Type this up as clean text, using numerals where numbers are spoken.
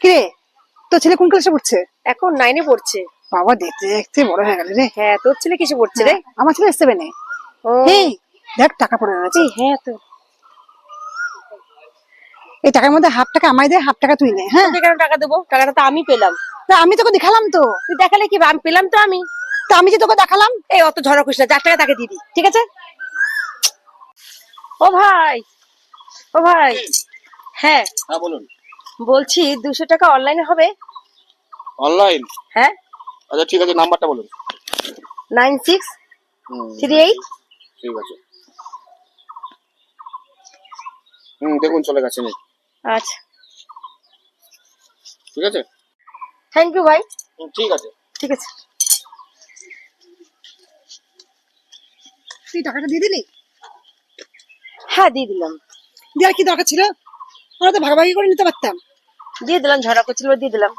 কে তোর ছেলে কোন ক্লাসে পড়ছে? এখন 9-এ পড়ছে। বাবা, দেখতে দেখতে বড় হয়ে গেল রে। হ্যাঁ, তোর ছেলে কিসে পড়ছে রে? আমার ছেলে 7-এ। ও হেই, দেখ টাকা পড়ে রয়েছে। হ্যাঁ, তো এই টাকার মধ্যে হাফ টাকা আমায় দে, হাফ টাকা তুই নে। হ্যাঁ, তোকে কেন টাকা দেবো? টাকাটা তো আমি পেলাম। তা আমি তোকে দেখালাম তো। তুই দেখালে কি আমি পেলাম তো আমি। তা আমি যে তোকে দেখালাম। এই অত ঝড় করিস না, 4 টাকা তাকে দিবি, ঠিক আছে? ও ভাই, ও ভাই। হ্যাঁ হ্যাঁ বলুন। বলছি 200 টাকা অনলাইনে হবে? অনলাইন? হ্যাঁ। আচ্ছা ঠিক আছে, নাম্বারটা বলুন। 9638। ঠিক আছে। দেখুন চলে গেছে। আচ্ছা, ঠিক আছে। থ্যাংক ইউ ভাই। ঠিক আছে। ঠিক আছে। তুই টাকাটা দিয়ে দিলি? হ্যাঁ, দিয়ে দিলাম। দেওয়ার কি দরকার ছিল? আমরা তো ভাগাভাগি করে নিতে পারতাম। দিয়ে দিলাম, ঝড়া করছিল দিয়ে দিলাম।